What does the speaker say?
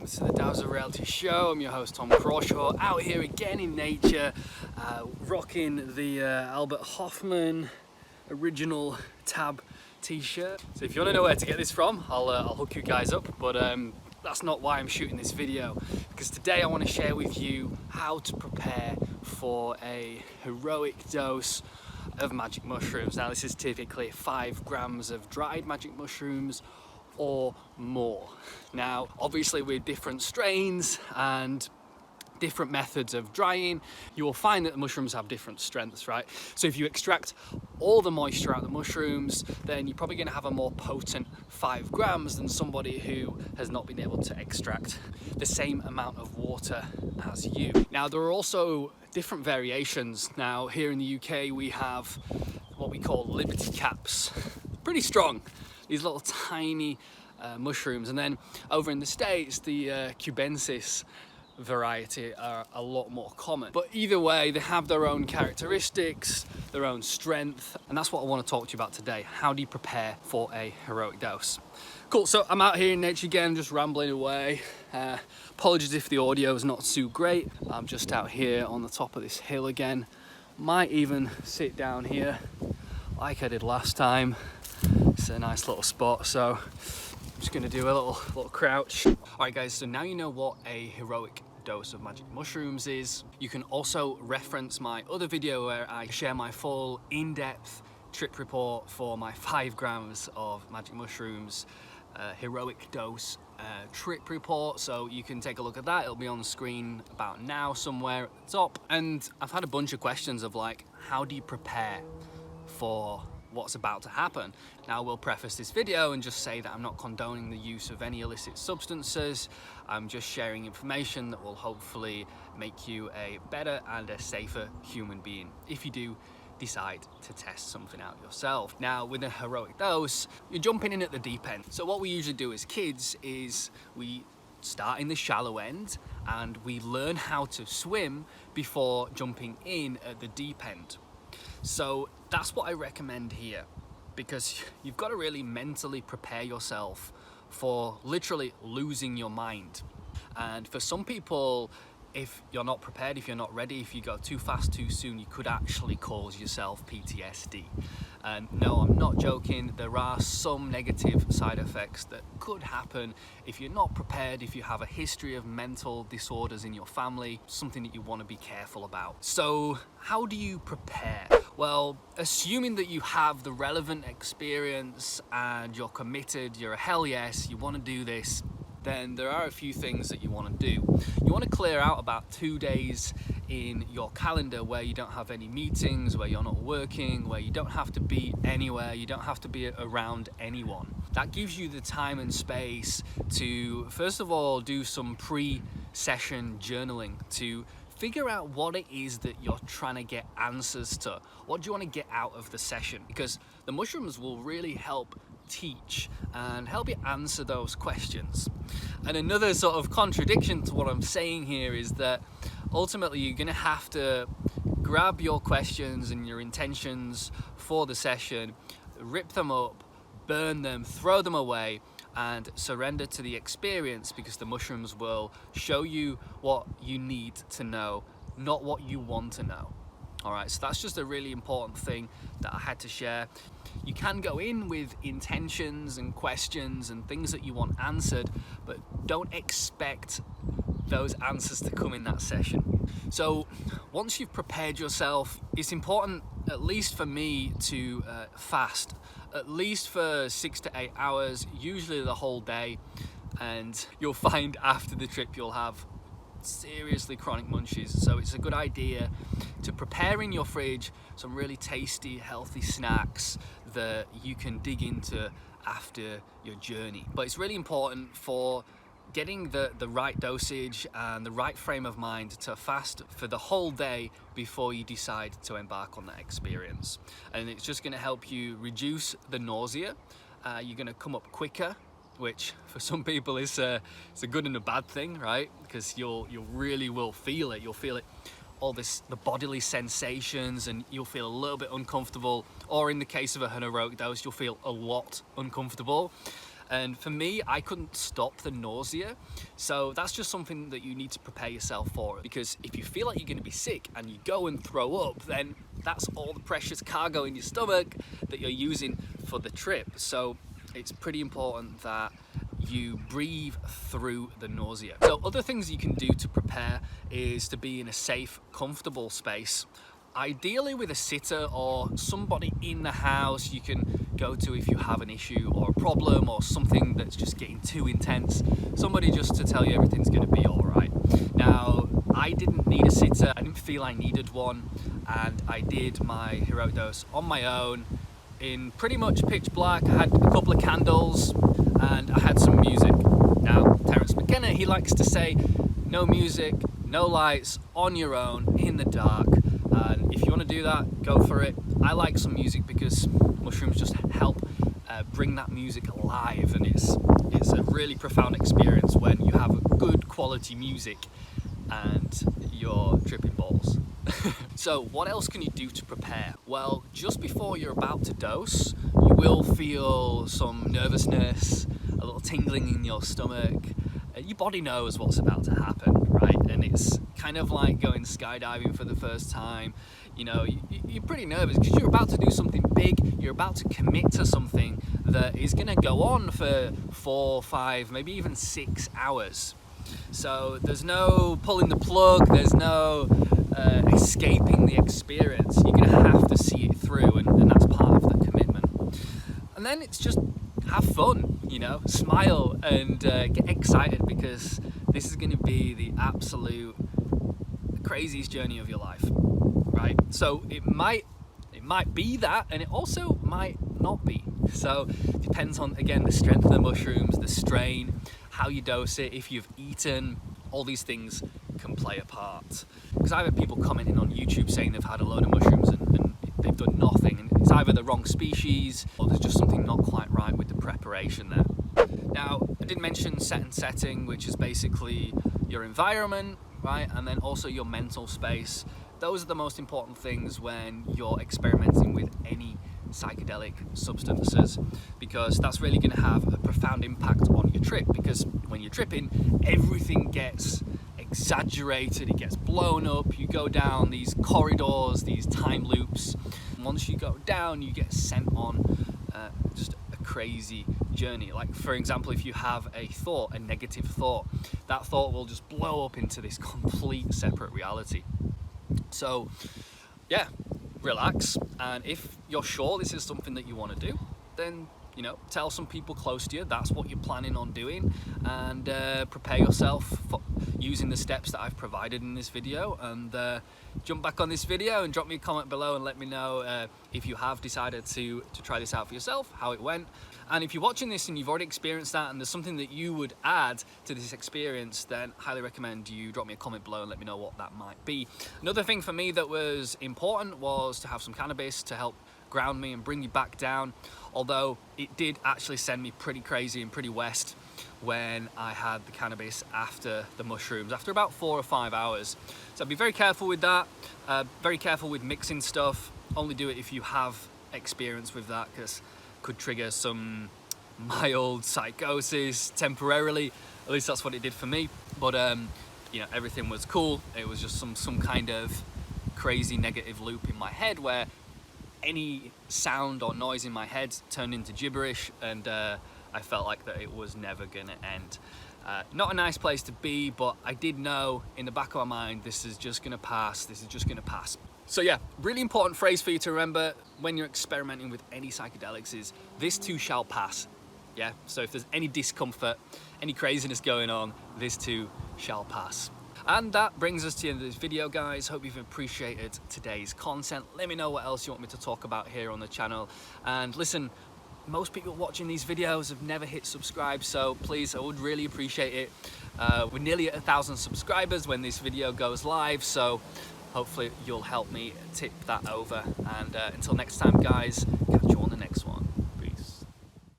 to the Dowser Reality Show. I'm your host Tom Crawshaw, out here again in nature, rocking the Albert Hoffman original tab t-shirt. So if you want to know where to get this from, I'll hook you guys up, but that's not why I'm shooting this video, because today I want to share with you how to prepare for a heroic dose of magic mushrooms. Now this is typically 5 grams of dried magic mushrooms or more. Now obviously with different strains and different methods of drying, you will find that the mushrooms have different strengths, right? So if you extract all the moisture out of the mushrooms, then you're probably going to have a more potent 5 grams than somebody who has not been able to extract the same amount of water as you. Now there are also different variations. Now here in the UK we have what we call Liberty Caps, pretty strong, these little tiny mushrooms, and then over in the States the cubensis variety are a lot more common. But either way, they have their own characteristics, their own strength, and that's what I want to talk to you about today. How do you prepare for a heroic dose? Cool, so I'm out here in nature again, just rambling away. Apologies if the audio is not too great. I'm just out here on the top of this hill again. Might even sit down here like I did last time. It's a nice little spot, so I'm just gonna do a little crouch. All right guys, so now you know what a heroic dose of magic mushrooms is. You can also reference my other video where I share my full in-depth trip report for my 5 grams of magic mushrooms heroic dose trip report. So you can take a look at that. It'll be on the screen about now somewhere at the top. And I've had a bunch of questions of like, how do you prepare for what's about to happen? Now, we'll preface this video and just say that I'm not condoning the use of any illicit substances. I'm just sharing information that will hopefully make you a better and a safer human being if you do decide to test something out yourself. Now, with a heroic dose, you're jumping in at the deep end. So what we usually do as kids is we start in the shallow end and we learn how to swim before jumping in at the deep end. So that's what I recommend here, because you've got to really mentally prepare yourself for literally losing your mind. And for some people, if you're not prepared, if you're not ready, if you go too fast too soon, you could actually cause yourself PTSD. And no, I'm not joking, there are some negative side effects that could happen if you're not prepared, if you have a history of mental disorders in your family, something that you want to be careful about. So how do you prepare? Well, assuming that you have the relevant experience and you're committed, you're a hell yes, you want to do this, then there are a few things that you want to do. You want to clear out about 2 days in your calendar where you don't have any meetings, where you're not working, where you don't have to be anywhere, you don't have to be around anyone. That gives you the time and space to, first of all, do some pre-session journaling to figure out what it is that you're trying to get answers to. What do you want to get out of the session? Because the mushrooms will really help teach and help you answer those questions. And another sort of contradiction to what I'm saying here is that ultimately you're going to have to grab your questions and your intentions for the session, rip them up, burn them, throw them away, and surrender to the experience, because the mushrooms will show you what you need to know, not what you want to know. All right, so that's just a really important thing that I had to share. You can go in with intentions and questions and things that you want answered, but don't expect those answers to come in that session. So once you've prepared yourself, it's important, at least for me, to fast at least for 6 to 8 hours, usually the whole day. And you'll find after the trip you'll have seriously chronic munchies, so it's a good idea to prepare in your fridge some really tasty, healthy snacks that you can dig into after your journey. But it's really important for getting the right dosage and the right frame of mind to fast for the whole day before you decide to embark on that experience. And it's just going to help you reduce the nausea. You're going to come up quicker, which for some people is it's a good and a bad thing, right? Because you really will feel it. You'll feel it, all the bodily sensations, and you'll feel a little bit uncomfortable, or in the case of a heroic dose, you'll feel a lot uncomfortable. And for me, I couldn't stop the nausea. So that's just something that you need to prepare yourself for, because if you feel like you're going to be sick and you go and throw up, then that's all the precious cargo in your stomach that you're using for the trip. So it's pretty important that you breathe through the nausea. So other things you can do to prepare is to be in a safe, comfortable space, ideally with a sitter or somebody in the house you can go to if you have an issue or a problem or something that's just getting too intense. Somebody just to tell you everything's going to be all right. Now, I didn't need a sitter. I didn't feel I needed one, and I did my heroic dose on my own in pretty much pitch black. I had a couple of candles and I had some music. Now, Terence McKenna, he likes to say, no music, no lights, on your own, in the dark. And if you want to do that, go for it. I like some music because mushrooms just help bring that music alive, and it's a really profound experience when you have good quality music and you're tripping balls. So what else can you do to prepare? Well, just before you're about to dose, you will feel some nervousness, a little tingling in your stomach. Your body knows what's about to happen, right? And it's kind of like going skydiving for the first time. You know, you're pretty nervous because you're about to do something big. You're about to commit to something that is going to go on for 4, 5, maybe even 6 hours. So there's no pulling the plug, there's no escaping the experience. You're going to have to see it through, and that's part of the commitment. And then it's just have fun, you know, smile and get excited, because this is going to be the absolute craziest journey of your life, right? So it might be that, and it also might not be. So it depends on, again, the strength of the mushrooms, the strain, how you dose it, if you've eaten. All these things can play a part. Because I've had people commenting on YouTube saying they've had a load of mushrooms and they've done nothing, and it's either the wrong species or there's just something not quite right with the preparation there. Now, I did mention set and setting, which is basically your environment, right? And then also your mental space. Those are the most important things when you're experimenting with any psychedelic substances, because that's really going to have a profound impact on your trip. Because when you're tripping, everything gets exaggerated, it gets blown up, you go down these corridors, these time loops. And once you go down, you get sent on just a crazy journey. Like, for example, if you have a thought, a negative thought, that thought will just blow up into this complete separate reality. So yeah, relax, and if you're sure this is something that you want to do, then, you know, tell some people close to you that's what you're planning on doing, and prepare yourself for using the steps that I've provided in this video. And jump back on this video and drop me a comment below and let me know if you have decided to try this out for yourself, how it went. And if you're watching this and you've already experienced that and there's something that you would add to this experience, then highly recommend you drop me a comment below and let me know what that might be. Another thing for me that was important was to have some cannabis to help ground me and bring you back down, although it did actually send me pretty crazy and pretty west when I had the cannabis after the mushrooms, after about 4 or 5 hours. So be very careful with that, very careful with mixing stuff. Only do it if you have experience with that, because could trigger some mild psychosis temporarily. At least that's what it did for me. But you know, everything was cool. It was just some kind of crazy negative loop in my head where any sound or noise in my head turned into gibberish, and I felt like that it was never gonna end. Not a nice place to be, but I did know in the back of my mind, this is just gonna pass, this is just gonna pass. So yeah, really important phrase for you to remember when you're experimenting with any psychedelics is, this too shall pass. Yeah, so if there's any discomfort, any craziness going on, this too shall pass. And that brings us to the end of this video, guys. Hope you've appreciated today's content. Let me know what else you want me to talk about here on the channel. And listen, most people watching these videos have never hit subscribe, so please, I would really appreciate it. We're nearly at 1,000 subscribers when this video goes live, so hopefully you'll help me tip that over. And until next time, guys,